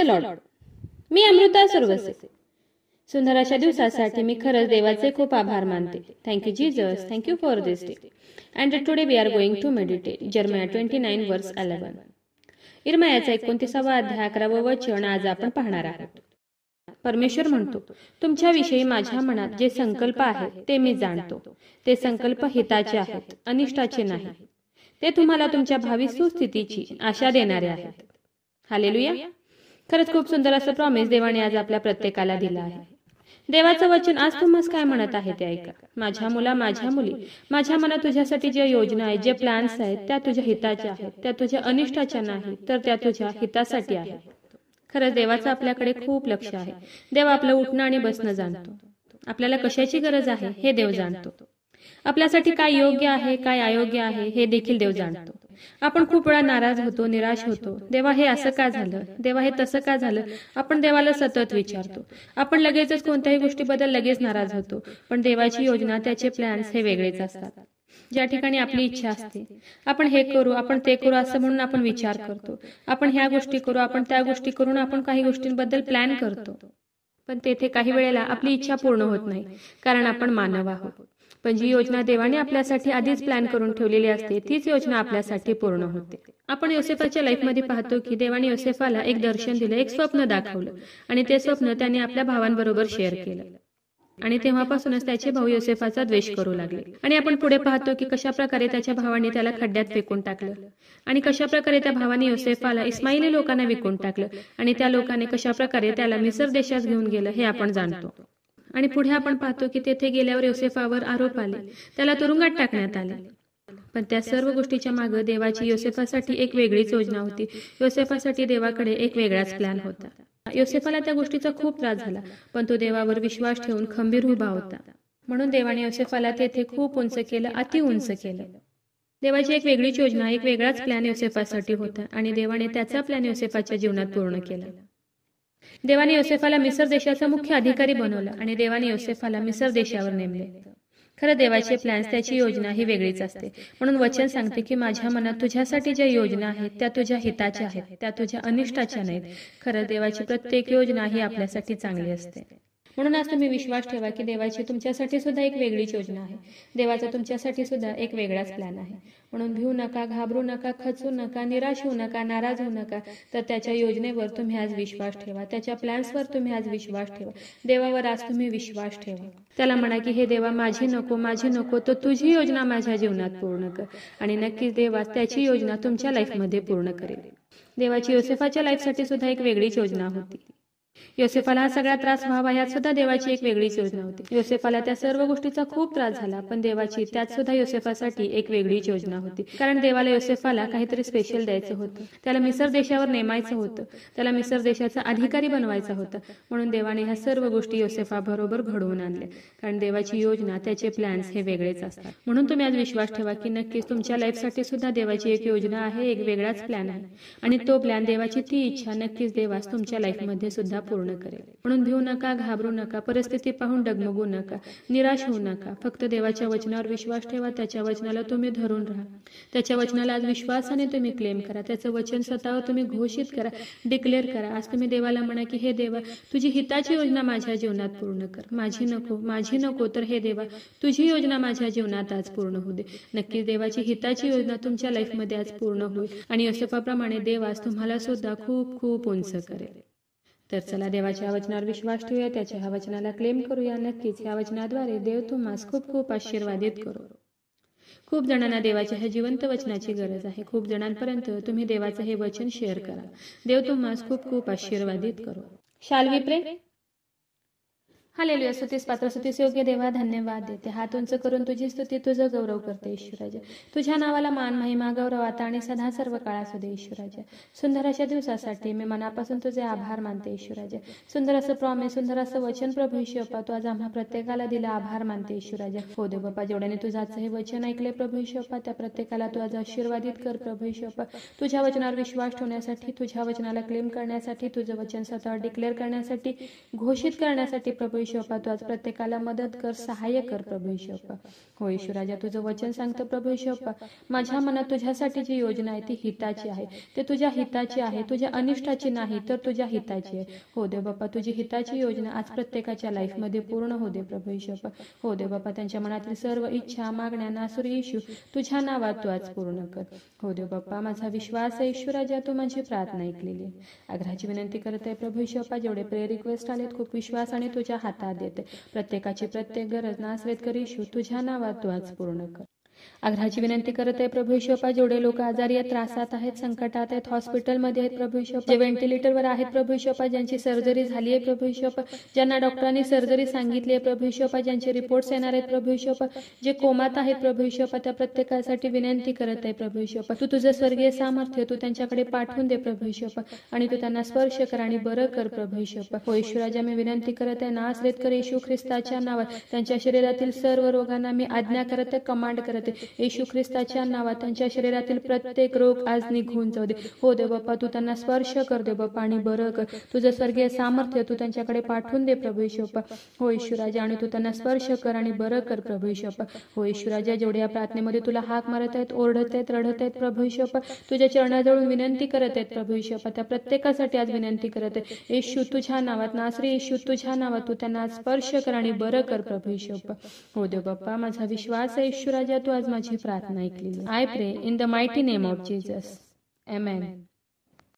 The Lord. मी अमृता सुरवसे. सुंदर अशा दिवसासाठी मी खरंच देवाचे खूप आभार मानते. Thank you Jesus, thank you for this day. And today we are going to meditate Jeremiah 29 verse 11. इर्मायाचा 29वा अध्याय 11वे वचन आज आपण पाहणार आहोत. परमेश्वर म्हणतो, तुमच्याविषयी माझ्या मनात जे संकल्प आहेत ते मी जाणतो. ते संकल्प हिताचे आहेत, अनिष्टाचे नाही. ते तुम्हाला तुमच्या भावी सुस्थितीची आशा देणारे आहेत. हालेलुया. खरंच खूप सुंदर असं प्रॉमिस देवाने आज आपल्या प्रत्येकाला दिलं आहे. देवाचं वचन आज तुम्हाला काय म्हणत आहे ते ऐका. माझ्या मुला, माझ्या मुली, माझ्या मनात तुझ्यासाठी ज्या योजना आहेत, जे प्लॅन्स आहेत, त्या तुझ्या हिताच्या आहेत. त्या तुझ्या अनिष्टाच्या नाही, तर त्या तुझ्या हितासाठी आहेत. खरंच देवाचं आपल्याकडे खूप लक्ष आहे. देव आपलं उठणं आणि बसणं जाणतो. आपल्याला कशाची गरज आहे हे देव जाणतो. आपल्यासाठी काय योग्य आहे, काय अयोग्य आहे हे देखील देव जाणतो. आपण खूप वेळा नाराज होतो, निराश होतो. देवा हे असं का झालं, देवा हे तसं का झालं, आपण देवाला सतत विचारतो. आपण लगेचच कोणत्याही गोष्टीबद्दल लगेच नाराज होतो. पण देवाची योजना, त्याचे प्लॅन्स हे वेगळेच असतात. ज्या ठिकाणी आपली इच्छा असते, आपण हे करू, आपण ते करू असं म्हणून आपण विचार करतो. आपण ह्या गोष्टी करू, आपण त्या गोष्टी करून आपण काही गोष्टींबद्दल प्लॅन करतो. पण तेथे काही वेळेला आपली इच्छा पूर्ण होत नाही, कारण आपण मानव आहोत. पण जी योजना देवाने आपल्यासाठी आधीच प्लॅन करून ठेवलेली असते, तीच योजना आपल्यासाठी पूर्ण होते. आपण योसेफाच्या लाईफमध्ये पाहतो की देवाने योसेफाला एक दर्शन दिलं, एक स्वप्न दाखवलं, आणि ते स्वप्न त्याने आपल्या भावांबरोबर शेअर केलं. आणि तेव्हापासूनच त्याचे भाऊ योसेफाचा द्वेष करू लागले. आणि आपण पुढे पाहतो की कशा प्रकारे त्याच्या भावाने त्याला खड्ड्यात फेकून टाकलं, आणि कशा प्रकारे त्या भावाने योसेफाला इस्माईली लोकांना विकून टाकलं, आणि त्या लोकांनी कशा प्रकारे त्याला मिस्र देशात घेऊन गेलं हे आपण जाणतो. आणि पुढे आपण पाहतो की तेथे गेल्यावर योसेफावर आरोप आले, त्याला तुरुंगात टाकण्यात आले. पण त्या सर्व गोष्टीच्या मागे देवाची योसेफासाठी एक वेगळीच योजना होती. योसेफासाठी देवाकडे एक वेगळाच प्लॅन होता. योसेफाला त्या गोष्टीचा खूप त्रास झाला, पण तो देवावर विश्वास ठेवून खंबीर उभा होता. म्हणून देवाने योसेफाला तेथे खूप उंच केलं, अति उंच केलं. देवाची एक वेगळीच योजना, एक वेगळाच प्लॅन योसेफासाठी होता, आणि देवाने त्याचा प्लॅन योसेफाच्या जीवनात पूर्ण केला. देवाने योसेफाला मिस्र देशाचा मुख्य अधिकारी बनवलं, आणि देवाने योसेफाला मिस्र देशावर नेमले. खरं देवाचे प्लॅन्स, त्याची योजना ही वेगळीच असते. म्हणून वचन सांगते की माझ्या मनात तुझ्यासाठी ज्या योजना आहेत त्या तुझ्या हिताच्या आहेत, त्या तुझ्या अनिष्टाच्या नाहीत. खरं देवाची प्रत्येक योजना ही आपल्यासाठी चांगली असते. म्हणून आज तुम्ही विश्वास ठेवा की देवाची तुमच्यासाठी सुद्धा एक वेगळीच योजना आहे. देवाचा तुमच्यासाठी सुद्धा एक वेगळाच प्लॅन आहे. म्हणून भिवू नका, घाबरू नका, खचू नका, निराश होऊ नका, नाराज होऊ नका. तर त्याच्या योजनेवर तुम्ही आज विश्वास ठेवा, त्याच्या प्लॅन्सवर तुम्ही आज विश्वास ठेवा. देवावर आज तुम्ही विश्वास ठेवा. त्याला म्हणा की हे देवा, माझी नको, माझी नको, तर तुझी योजना माझ्या जीवनात पूर्ण कर. आणि नक्कीच देवा त्याची योजना तुमच्या लाईफमध्ये पूर्ण करेल. देवाची योसेफाच्या लाईफसाठी सुद्धा एक वेगळीच योजना होती. योसेफाला हा सगळा त्रास व्हावा यात सुद्धा देवाची एक वेगळीच योजना होती. योसेफाला त्या सर्व गोष्टीचा खूप त्रास झाला, पण देवाची त्यात सुद्धा योसेफासाठी एक वेगळीच योजना होती. कारण देवाला योसेफाला काहीतरी स्पेशल द्यायचं होतं. त्याला मिस्र देशावर नेमायचं होतं, त्याला मिस्र देशाचा अधिकारी बनवायचा होता. म्हणून देवाने ह्या सर्व गोष्टी योसेफा बरोबर घडवून आणल्या. कारण देवाची योजना, त्याचे प्लॅन्स हे वेगळेच असतात. म्हणून तुम्ही आज विश्वास ठेवा की नक्कीच तुमच्या लाईफसाठी सुद्धा देवाची एक योजना आहे, एक वेगळाच प्लॅन आहे. आणि तो प्लॅन, देवाची ती इच्छा नक्कीच देवास तुमच्या लाईफमध्ये सुद्धा पूर्ण करेल. म्हणून भिवू नका, घाबरू नका, परिस्थिती पाहून डगमगू नका, निराश होऊ नका. फक्त देवाच्या वचनावर विश्वास ठेवा. त्याच्या वचनाला तुम्ही धरून राहा. त्याच्या वचनाला आज विश्वासाने तुम्ही क्लेम करा. त्याचं वचन स्वतःवर तुम्ही घोषित करा, डिक्लेअर करा. आज तुम्ही देवाला म्हणा की हे देवा, तुझी हिताची योजना माझ्या जीवनात पूर्ण कर. माझी नको, माझी नको, तर हे देवा तुझी योजना माझ्या जीवनात आज पूर्ण होऊ दे. नक्कीच देवाची हिताची योजना तुमच्या लाईफमध्ये आज पूर्ण होईल, आणि योसेफाप्रमाणे देव आज तुम्हाला सुद्धा खूप खूप उंच करेल. तर चला देवाच्या वचनावर विश्वास ठेवूया, त्याच्या ह्या वचनाला क्लेम करूया. नक्कीच ह्या वचनाद्वारे देव तुम्हाला खूप खूप आशीर्वादित करो. खूप जणांना देवाच्या ह्या जिवंत वचनाची गरज आहे. खूप जणांपर्यंत तुम्ही देवाचं हे वचन शेअर करा. देव तुम्हाला खूप खूप आशीर्वादित करो. शाल वी प्रे? हालेलुया. स्तुतीस पात्र, स्तुतीस योग्य देवा, धन्यवाद देते. हात उंच करून तुझी स्तुती, तुझं गौरव करते ईश्वराजा. तुझ्या नावाला मान, महिमा, गौरव आता आणि सदा सर्व काळ असू दे ईश्वराजा. सुंदर अशा दिवसासाठी मी मनापासून तुझे आभार मानते ईश्वराजा. सुंदर असं प्रॉमिस, सुंदर असं वचन प्रभू ईश्वरपा तू आज आम्हा प्रत्येकाला दिला, आभार मानते ईश्वराजा. हो दे बाप्पा, जेवढ्याने तुझं हे वचन ऐकले प्रभू ईश्वरपा, त्या प्रत्येकाला तू आज आशीर्वादित कर प्रभू ईश्वरपा. तुझ्या वचनावर विश्वास ठेवण्यासाठी, तुझ्या वचनाला क्लेम करण्यासाठी, तुझं वचन स्वतःवर डिक्लेअर करण्यासाठी, घोषित करण्यासाठी प्रभू येशू बाप्पा तू आज प्रत्येकाला मदत कर, सहाय्य कर प्रभू येशू बाप्पा. हो येशू राजा, तुझं वचन सांगतं प्रभू येशू बाप्पा, माझ्या मनात तुझ्यासाठी जी योजना आहे ती हिताची आहे, ते तुझ्या हिताची आहे, तुझ्या अनिष्टाची नाही तर तुझ्या हिताची आहे. हो देव बाप्पा, तुझी हिताची योजना आज प्रत्येकाच्या लाईफमध्ये पूर्ण हो दे प्रभू येशू बाप्पा. हो देव बाप्पा, त्यांच्या मनातील सर्व इच्छा मागण्या नासुर येशू तुझ्या नावात तू आज पूर्ण कर. हो देव बाप्पा, माझा विश्वास आहे येशू राजा, तू माझी प्रार्थना ऐकलेली आहे. आग्रहाची विनंती करत आहे प्रभू येशू बाप्पा, जेवढे प्रेयर रिक्वेस्ट आलेत खूप विश्वासाने तुझ्या हातात देते. प्रत्येकाची प्रत्येक गरज नासरेत कर येशू, तुझ्या नावात तू आज पूर्ण कर. आग्रहाची विनंती करत आहे प्रभू येशू बाप्पा, जेवढे लोक आजारी आहेत, त्रासात आहेत, संकटात आहेत, हॉस्पिटलमध्ये आहेत प्रभू येशू बाप्पा, जे व्हेंटिलेटरवर आहेत प्रभू येशू बाप्पा, ज्यांची सर्जरी झाली आहे प्रभू येशू बाप्पा, ज्यांना डॉक्टरांनी सर्जरी सांगितली आहे प्रभू येशू बाप्पा, ज्यांचे रिपोर्ट्स येणार आहेत प्रभू येशू बाप्पा, जे कोमात आहेत प्रभू येशू बाप्पा, त्या प्रत्येकासाठी विनंती करत आहे प्रभू येशू बाप्पा, तू तुझं स्वर्गीय सामर्थ्य तू त्यांच्याकडे पाठवून दे प्रभू येशू बाप्पा, आणि तू त्यांना स्पर्श कर आणि बरं कर प्रभू येशू बाप्पा. हो येशू राजा, मी विनंती करत आहे नासरेत कर येशू ख्रिस्ताच्या नावात त्यांच्या शरीरातील सर्व रोगांना मी आज्ञा करत आहे, कमांड करत आहे येशू ख्रिस्ताच्या नावात त्यांच्या शरीरातील प्रत्येक रोग आज निघून जाऊ दे. हो देव बाप्पा, तू त्यांना स्पर्श कर दे बाप्पा आणि बरं कर. तुझं स्वर्गीय सामर्थ्य तू त्यांच्याकडे पाठवून दे प्रभू येशू बाप्पा. हो येशू राजा, आणि तू त्यांना स्पर्श कर आणि बरं कर प्रभू येशू बाप्पा. हो येशू राजा, जेवढे या प्रार्थनेमध्ये तुला हाक मारत आहेत, ओरडत आहेत, रडत आहेत प्रभू येशू बाप्पा, तुझ्या चरणाजवळून विनंती करत आहेत प्रभू येशू बाप्पा, त्या प्रत्येकासाठी आज विनंती करत आहे येशू तुझ्या नावात, नासरी येशू तुझ्या नावात तू त्यांना स्पर्श कर आणि बरं कर प्रभू येशू बाप्पा. हो देव बाप्पा, माझा विश्वास आहे येशू राजा, तू आज माझी प्रार्थना ऐकली. I pray in the mighty name of Jesus. Amen.